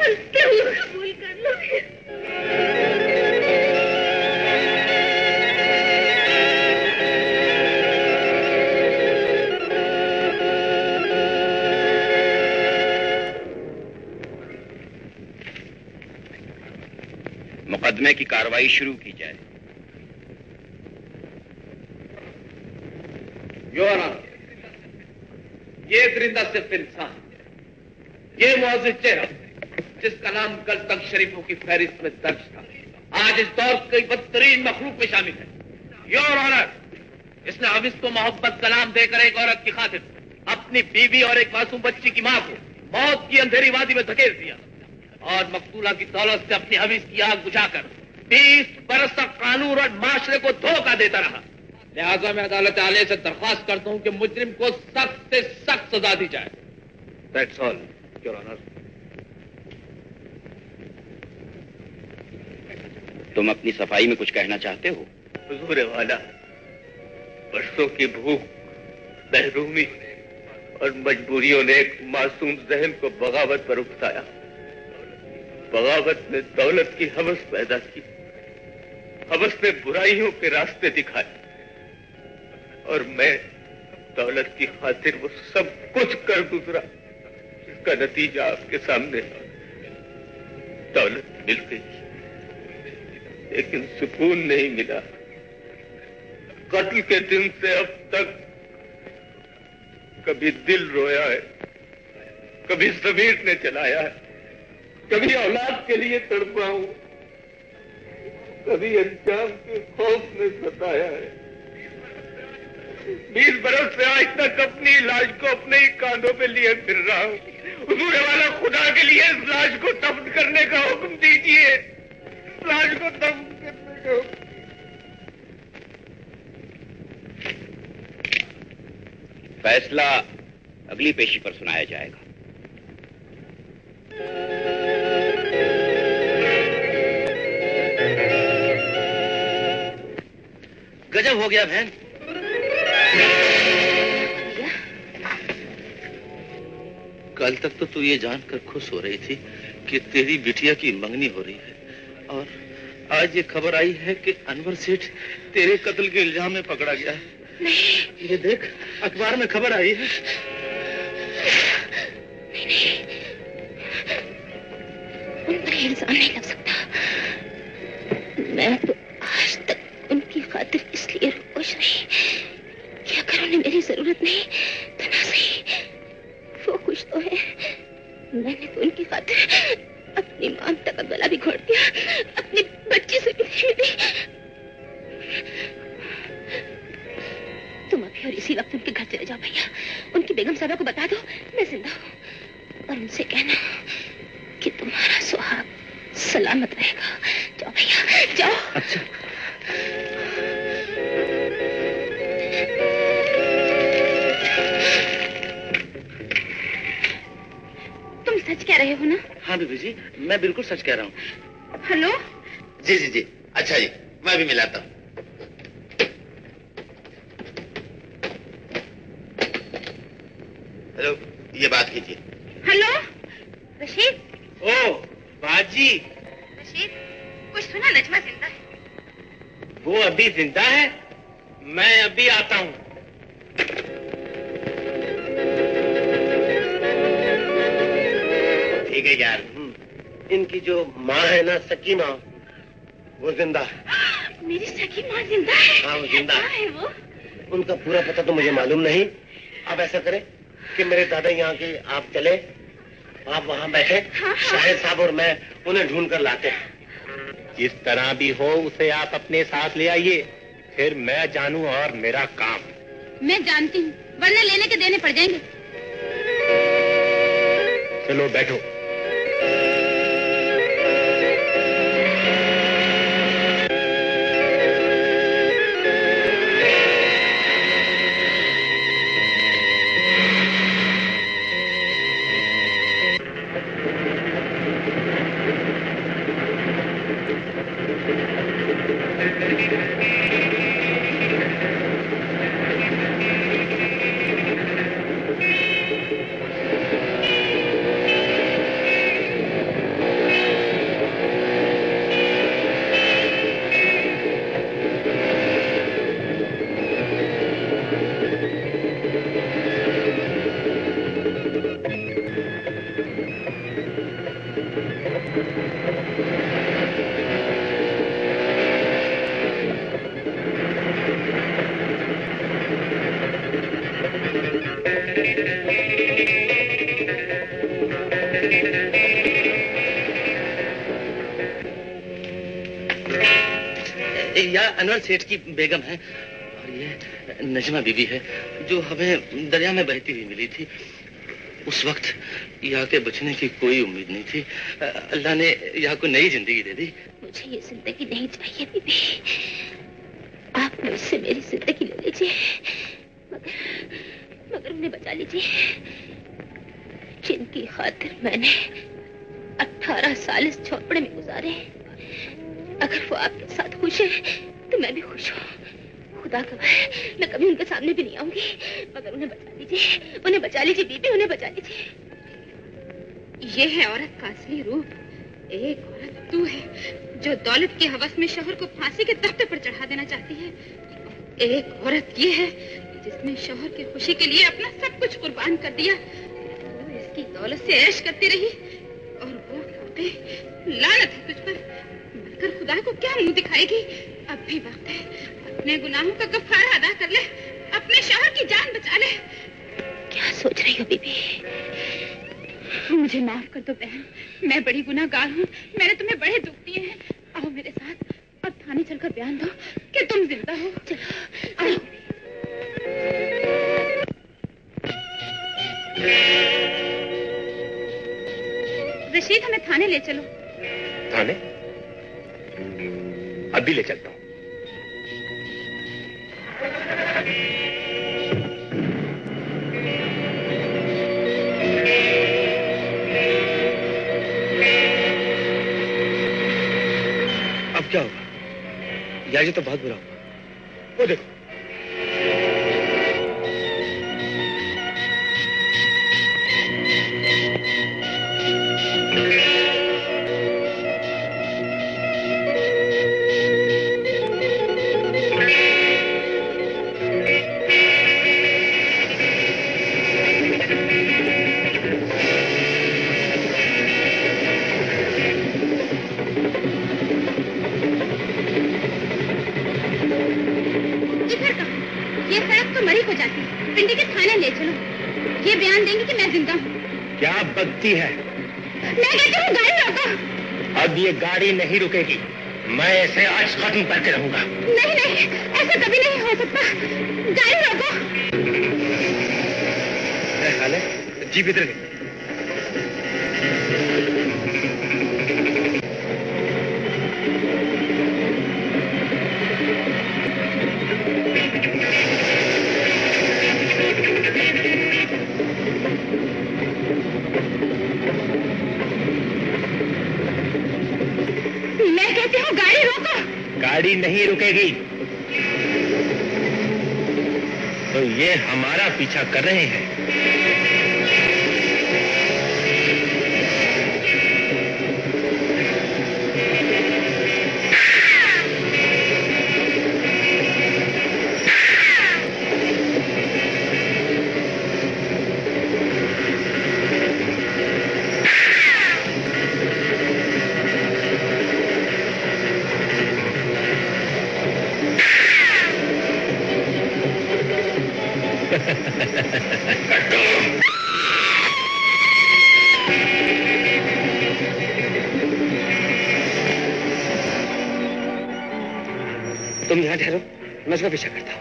उसके हुए कबूल कर लूंगी।
मुकदमे की कार्रवाई शुरू की जाए।
योर ऑनर, ये दरिंदा सिर्फ इंसान, ये मुअज़्ज़िज़ चेहरा जिसका नाम कल तक शरीफों की फहरिस्त में दर्ज था, आज इस दौर की बदतरीन मखलूक में शामिल है। योर ऑनर, इसने हविस को मोहब्बत का नाम देकर एक औरत की खातिर अपनी बीवी और एक मासूम बच्ची की मां को मौत की अंधेरी वादी में धकेल दिया और मकतूला की दौलत से अपनी हविस की आग बुझाकर 20 बरस तक कानून और माशरे को धोखा देता रहा। लिहाजा मैं अदालत आले से दरख्वास्त करता हूं कि मुजरिम को सख्त से सख्त सजा दी जाए। That's all your honour.
तुम अपनी सफाई में कुछ कहना चाहते हो?
हुजूर वाला, बरसों की भूख, महरूमी और मजबूरियों ने एक मासूम जहन को बगावत पर उकसाया। बगावत ने दौलत की हवस पैदा की, हवस ने बुराइयों के रास्ते दिखाए और मैं दौलत की खातिर वो सब कुछ कर गुजरा जिसका नतीजा आपके सामने। दौलत मिल गई लेकिन सुकून नहीं मिला। कत्ल के दिन से अब तक कभी दिल रोया है, कभी ज़मीर ने चलाया है, कभी औलाद के लिए तड़पा हूं, कभी अंजाम के खौफ ने सताया है। 20 बरस से आज तक अपनी लाश को अपने ही कांधों पे लिए फिर रहा हूं। हुजूर वाला, खुदा के लिए इस लाश को दफन करने का हुक्म दीजिए। लाश को दफन करने का हुक्म।
फैसला अगली पेशी पर सुनाया जाएगा।
गजब हो गया बहन। कल तक तो तू ये जानकर खुश हो रही थी कि तेरी बिटिया की मंगनी हो रही है और आज ये खबर आई है कि अनवर सेठ तेरे कत्ल के इल्जाम में पकड़ा गया है। नहीं। ये देख, अखबार में खबर आई है।
उन पर इल्जाम नहीं लग सकता। मैं तो खातिर इसलिए रुकोश रही कि अगर उन्हें मेरी जरूरत नहीं तो ना सही, वो खुश तो है। मैंने तो उनकी खातिर अपनी मांग तक का गला भी घोट दिया, अपनी बच्ची से भी छीन ली। तुम अभी और इसी वक्त उनके घर चले जाओ भैया, उनकी बेगम साहबा को बता दो मैं जिंदा हूँ, और उनसे कहना कि तुम्हारा सुहाग सलामत रहेगा। जाओ भैया जाओ।
अच्छा।
तुम सच कह रहे हो ना?
हाँ बीबी जी, मैं बिल्कुल सच कह रहा हूँ।
हेलो।
जी जी जी, अच्छा जी, मैं भी मिलाता हूँ। हेलो, ये बात कीजिए।
हेलो रशीद।
ओ बाजी।
रशीद, कुछ सुना? नजमा जिंदा है?
वो अभी जिंदा है? मैं अभी आता हूँ।
ठीक है यार, इनकी जो माँ है ना, सकी माँ, वो जिंदा है।
मेरी सकी माँ जिंदा है?
हाँ वो जिंदा
है। वो
उनका पूरा पता तो मुझे मालूम नहीं। अब ऐसा करें कि मेरे दादा यहाँ के आप चले, आप वहाँ बैठे, शाहिद साहब और मैं उन्हें ढूंढ कर लाते हैं।
जिस तरह भी हो उसे आप अपने साथ ले आइए, फिर मैं जानूं और मेरा काम।
मैं जानती हूँ, वरना लेने के देने पड़ जाएंगे।
चलो बैठो।
अनवर सेठ की बेगम है, और ये नजमा बीबी है जो हमें दरिया में बहती हुई मिली थी। उस वक्त यहाँ के बचने की कोई उम्मीद नहीं थी। अल्लाह ने यहाँ को नई जिंदगी दे दी।
मुझे ये जिंदगी नहीं चाहिए बीबी, आप मुझसे मेरी जिंदगी ले लीजिए, मगर उन्हें बचा लीजिए, जिनकी खातिर मैंने 18 साल इस झोपड़े में गुजारे। अगर वो आपके साथ खुश है तो मैं भी खुश हूँ। खुदा गवाह है, मैं कभी उनके सामने भी नहीं आऊंगी, मगर उन्हें बचा लीजिए, उन्हें बचा लीजिए बीबी, उन्हें बचा लीजिए।
ये है औरत का असली रूप। एक औरत तू है जो दौलत की हवस में शौहर को फांसी के तख्ते पर चढ़ा देना चाहती है। एक औरत ये है जिसने शौहर की खुशी के लिए अपना सब कुछ कुर्बान कर दिया। वो इसकी दौलत से ऐश करती रही और वो कहते लानत है तुझ पर, मरकर खुदा को क्या मुंह दिखाएगी। अब भी वक्त है, अपने गुनाहों का कफारा अदा कर ले, अपने शौहर की जान बचा ले।
क्या सोच रही हो बीबी?
मुझे माफ कर दो बहन, मैं बड़ी गुनाहगार हूँ, मैंने तुम्हें बड़े दुख दिए हैं। आओ मेरे साथ, अब थाने चलकर बयान दो कि तुम जिंदा हो। चलो आओ। रशीद, हमें थाने ले चलो।
थाने? अभी ले चलता हूँ।
अब क्या होगा? यार ये तो बहुत बुरा होगा। वो देखो,
पिंडी के थाने ले चलो। ये बयान देंगे कि मैं जिंदा हूँ।
क्या बकती है?
मैं कहती हूँ गाड़ी रोको।
अब ये गाड़ी नहीं रुकेगी। मैं इसे आज खत्म करके रहूंगा।
नहीं नहीं, ऐसा कभी नहीं हो सकता। गाड़ी रोको।
क्या हाल है? जीप इधर गई।
मैं कहती हूँ गाड़ी रोको।
गाड़ी नहीं रुकेगी। तो ये हमारा पीछा कर रहे हैं।
तुम यहाँ ठहरो, मैं उसका पीछा करता हूँ।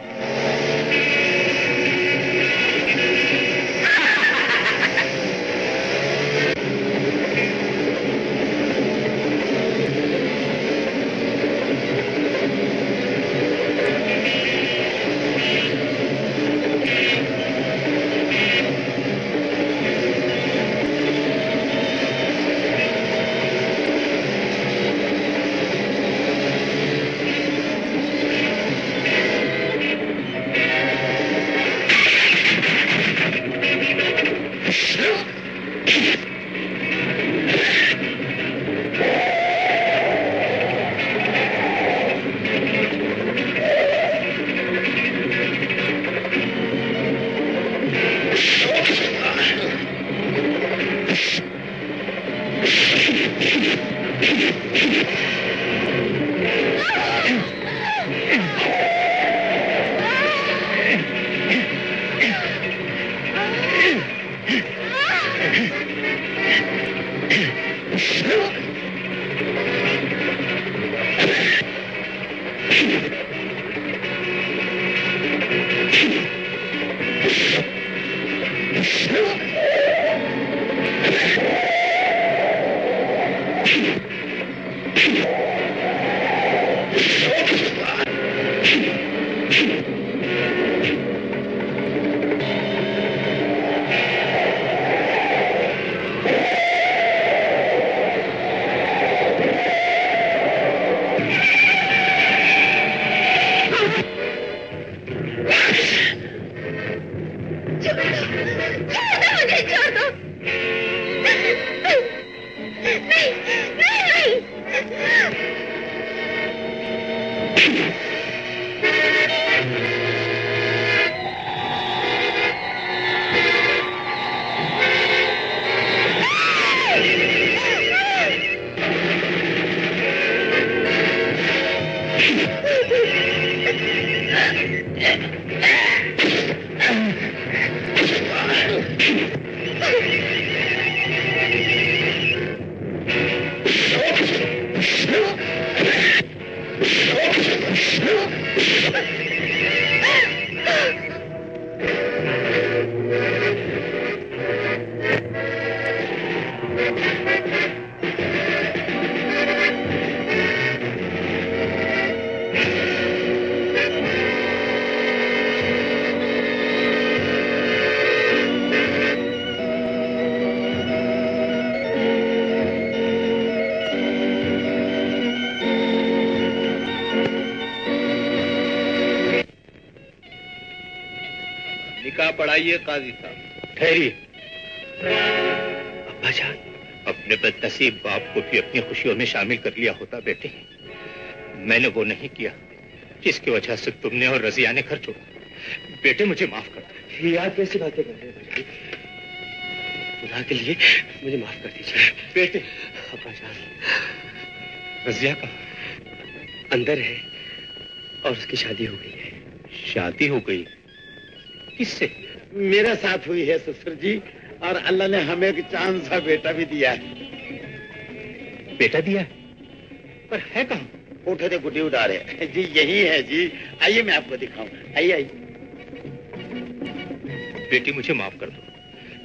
पढ़ाइए काजी साहब। ठहरिए।
अब्बा जान,
अपने बदनसीब बाप को भी अपनी खुशियों में शामिल कर लिया होता बेटे। मैंने वो नहीं किया जिसकी वजह से तुमने और रजिया ने घर छोड़ा। बेटे मुझे माफ कर दो।
ये आप कैसी बातें कर रहे हैं? खुदा के लिए मुझे माफ कर दीजिए
बेटे।
अब्बा जान,
रजिया का
अंदर है और उसकी शादी हो गई है।
शादी हो गई? किससे?
मेरे साथ हुई है ससुर जी, और अल्लाह ने हमें एक चांद सा बेटा भी दिया है।
बेटा दिया? पर है कहाँ?
कोठे से गुड्डी उड़ा रहे जी, यही है जी। आइए मैं आपको दिखाऊं, आइए आइए।
बेटी मुझे माफ कर दो,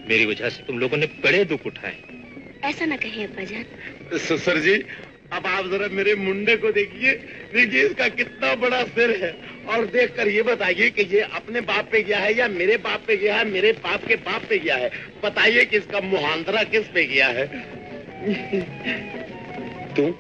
मेरी वजह से तुम लोगों ने बड़े दुख उठाए।
ऐसा ना कहे अब्बा जान।
ससुर जी, अब आप जरा मेरे मुंडे को देखिए, देखिए इसका कितना बड़ा सिर है, और देखकर ये बताइए कि ये अपने बाप पे गया है या मेरे बाप पे गया है, मेरे बाप के बाप पे गया है। बताइए कि इसका मुहांदरा किस पे गया है।
तुम